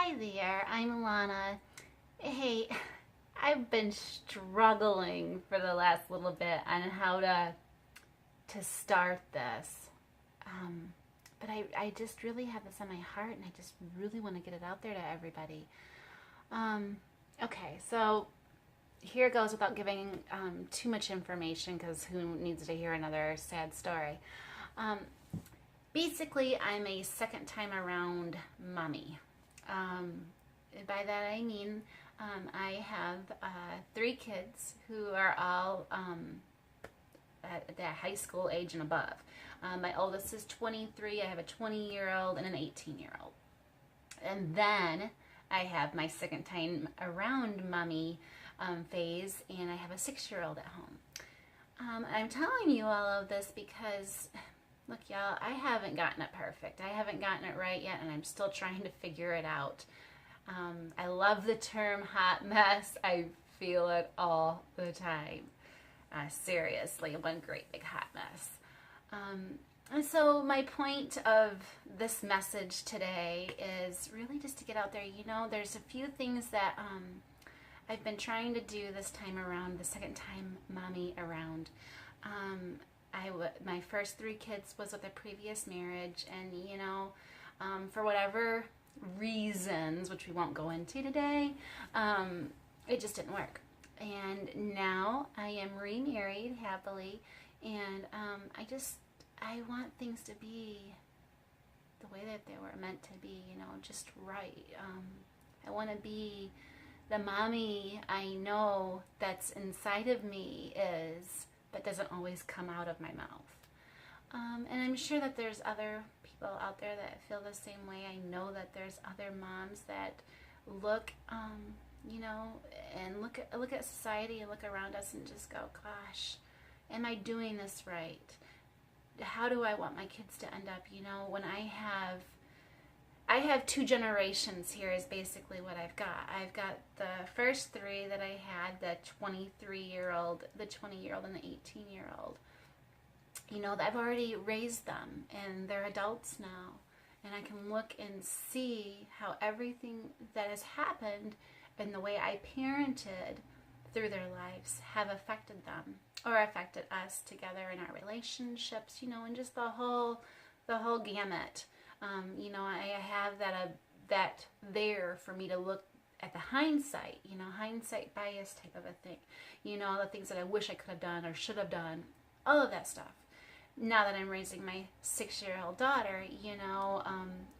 Hi there, I'm Alana. Hey, I've been struggling for the last little bit on how to start this. But I just really have this on my heart and I just really want to get it out there to everybody. Okay, so here goes without giving too much information because who needs to hear another sad story. Um, Basically, I'm a second time around mommy. By that I mean I have 3 kids who are all at the high school age and above. My oldest is 23. I have a 20-year-old and an 18-year-old. And then I have my second time around mommy phase, and I have a 6-year-old at home. I'm telling you all of this because, look, y'all, I haven't gotten it perfect. I haven't gotten it right yet, and I'm still trying to figure it out. I love the term hot mess. I feel it all the time. Seriously, one great big hot mess. And so my point of this message today is really just to get out there. You know, there's a few things that I've been trying to do this time around, the second time mommy around. My first 3 kids was with a previous marriage, and you know, for whatever reasons, which we won't go into today, it just didn't work. And now I am remarried happily, and I want things to be the way that they were meant to be, you know, just right. I want to be the mommy I know that's inside of me is, but doesn't always come out of my mouth. And I'm sure that there's other people out there that feel the same way. I know that there's other moms that look, you know, and look at society and look around us and just go, gosh, am I doing this right? How do I want my kids to end up? You know, when I have 2 generations here is basically what I've got. I've got the first 3 that I had, the 23-year-old, the 20-year-old, and the 18-year-old. You know, I've already raised them, and they're adults now. And I can look and see how everything that has happened and the way I parented through their lives have affected them or affected us together in our relationships, you know, and just the whole gamut. You know, I have that there for me to look at the hindsight, you know, hindsight bias type of a thing. You know, the things that I wish I could have done or should have done, all of that stuff. Now that I'm raising my 6-year-old daughter, you know,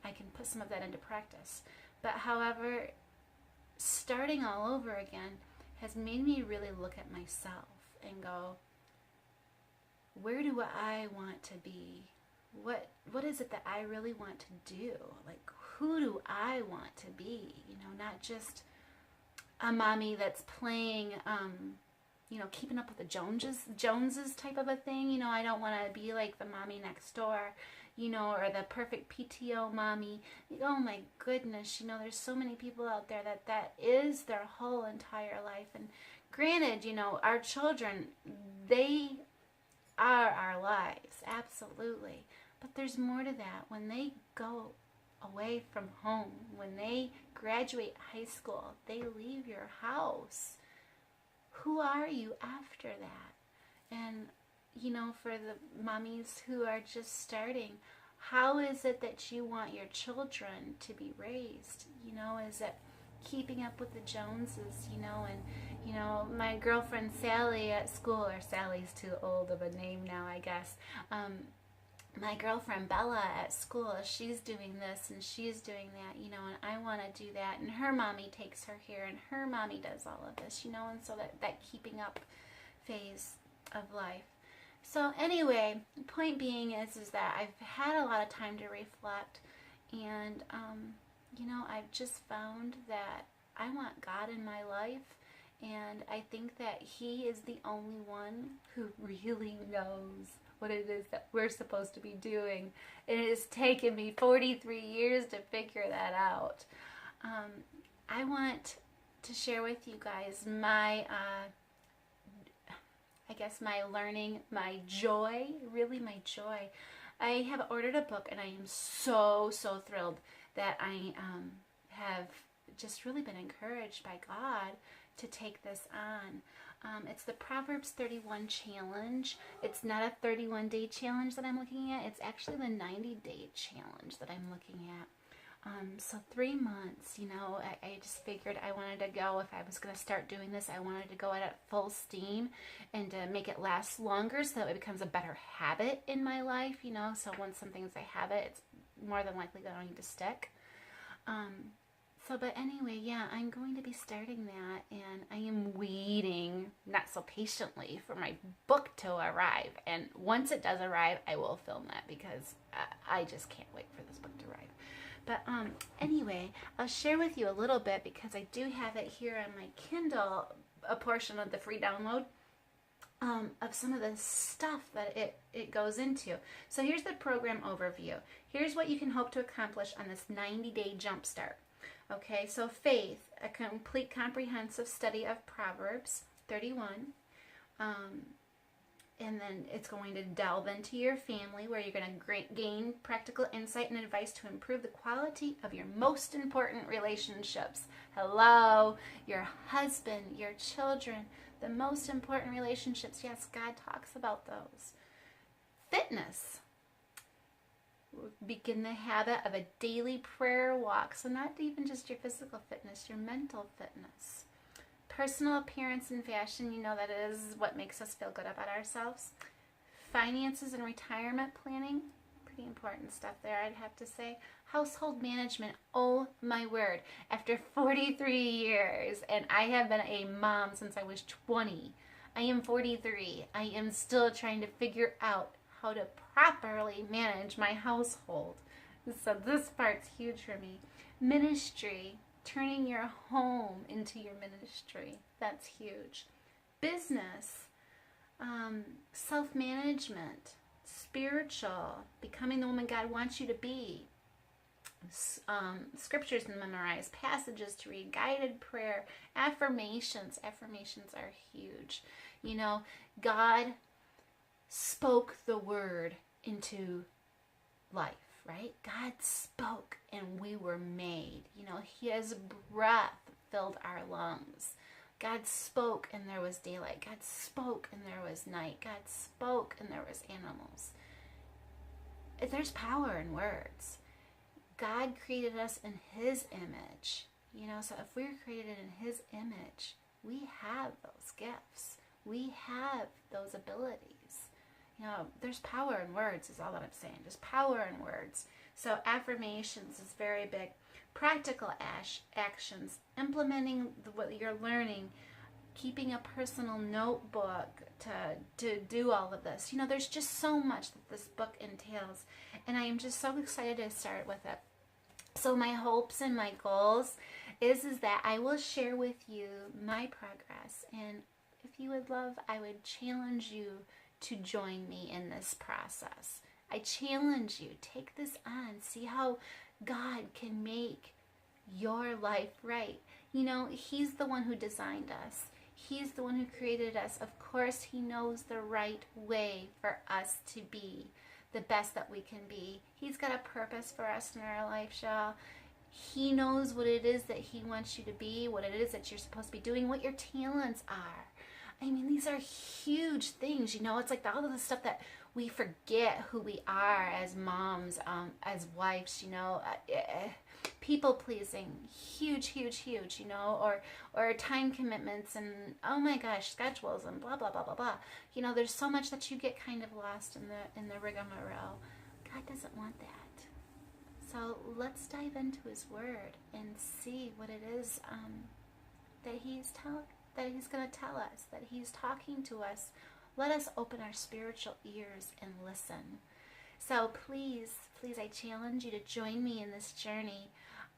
I can put some of that into practice. But however, starting all over again has made me really look at myself and go, where do I want to be? What is it that I really want to do? Like, who do I want to be? You know, not just a mommy that's playing, you know, keeping up with the Joneses type of a thing. You know, I don't want to be like the mommy next door, you know, or the perfect PTO mommy. Oh my goodness, you know, there's so many people out there that is their whole entire life. And granted, you know, our children, they are our lives, absolutely. But there's more to that. When they go away from home, when they graduate high school, they leave your house. Who are you after that? And, you know, for the mommies who are just starting, how is it that you want your children to be raised? You know, is it keeping up with the Joneses, you know? And, you know, my girlfriend Sally at school, or Sally's too old of a name now, I guess. My girlfriend Bella at school, she's doing this and she's doing that, you know, and I want to do that. And her mommy takes her here and her mommy does all of this, you know, and so that keeping up phase of life. So anyway, the point being is that I've had a lot of time to reflect, and, you know, I've just found that I want God in my life, and I think that He is the only one who really knows what it is that we're supposed to be doing. And it has taken me 43 years to figure that out. I want to share with you guys my, I guess my learning, my joy, really my joy. I have ordered a book, and I am so thrilled that I have just really been encouraged by God to take this on. It's the Proverbs 31 challenge. It's not a 31-day challenge that I'm looking at. It's actually the 90-day challenge that I'm looking at. So 3 months, I just figured I wanted to go, if I was going to start doing this, I wanted to go at full steam and to make it last longer so that it becomes a better habit in my life, so once something's a habit, it's more than likely going to stick. But anyway, yeah, I'm going to be starting that, and I am waiting, not so patiently, for my book to arrive. And once it does arrive, I will film that because I just can't wait for this book to arrive. But anyway, I'll share with you a little bit because I do have it here on my Kindle, a portion of the free download of some of the stuff that it goes into. So here's the program overview. Here's what you can hope to accomplish on this 90-day jumpstart. Okay, so faith, a complete comprehensive study of Proverbs 31. And then it's going to delve into your family, where you're going to gain practical insight and advice to improve the quality of your most important relationships. Hello, your husband, your children, the most important relationships. Yes, God talks about those. Fitness. Begin the habit of a daily prayer walk. So not even just your physical fitness, your mental fitness. Personal appearance and fashion, that is what makes us feel good about ourselves. Finances and retirement planning, pretty important stuff there, I'd have to say. Household management, oh my word. After 43 years, and I have been a mom since I was 20. I am 43. I am still trying to figure out how to properly manage my household. So this part's huge for me. Ministry. Turning your home into your ministry. That's huge. Business, self-management, spiritual, becoming the woman God wants you to be. Scriptures to memorize, passages to read, guided prayer, affirmations. Affirmations are huge. God spoke the word into life. Right? God spoke and we were made. His breath filled our lungs. God spoke and there was daylight. God spoke and there was night. God spoke and there was animals. There's power in words. God created us in His image. So if we're created in His image, we have those gifts. We have those abilities. There's power in words is all that I'm saying. There's power in words. So affirmations is very big. Practical actions, implementing what you're learning, keeping a personal notebook to do all of this. There's just so much that this book entails. And I am just so excited to start with it. So my hopes and my goals is that I will share with you my progress. And if you would love, I would challenge you to join me in this process. I challenge you, take this on, see how God can make your life right. He's the one who designed us. He's the one who created us. Of course, He knows the right way for us to be the best that we can be. He's got a purpose for us in our life, y'all. He knows what it is that He wants you to be, what it is that you're supposed to be doing, what your talents are. These are huge things, It's like all of the stuff that we forget who we are as moms, as wives, people pleasing, huge, or time commitments and, oh my gosh, schedules and blah, blah, blah, blah, blah. There's so much that you get kind of lost in the rigmarole. God doesn't want that. So let's dive into His Word and see what it is that He's going to tell us, that He's talking to us. Let us open our spiritual ears and listen. So please, I challenge you to join me in this journey.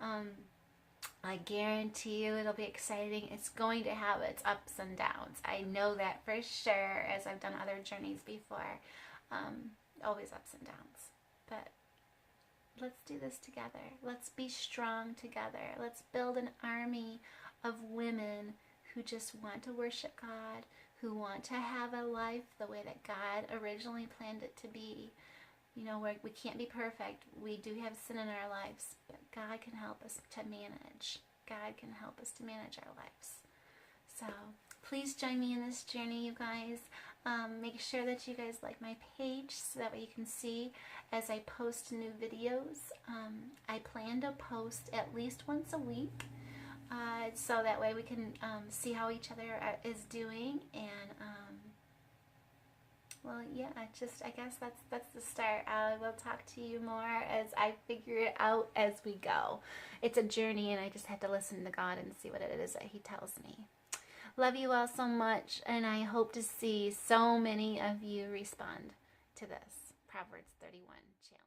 I guarantee you it'll be exciting. It's going to have its ups and downs. I know that for sure, as I've done other journeys before. Always ups and downs. But let's do this together. Let's be strong together. Let's build an army of women who just want to worship God, who want to have a life the way that God originally planned it to be. You know, we can't be perfect. We do have sin in our lives, but God can help us to manage. God can help us to manage our lives. So please join me in this journey, you guys. Make sure that you guys like my page so that way you can see as I post new videos. I plan to post at least once a week, so that way we can see how each other is doing. And well, yeah, I guess that's the start. I will talk to you more as I figure it out as we go. It's a journey, and I just have to listen to God and see what it is that He tells me. Love you all so much, and I hope to see so many of you respond to this Proverbs 31 challenge.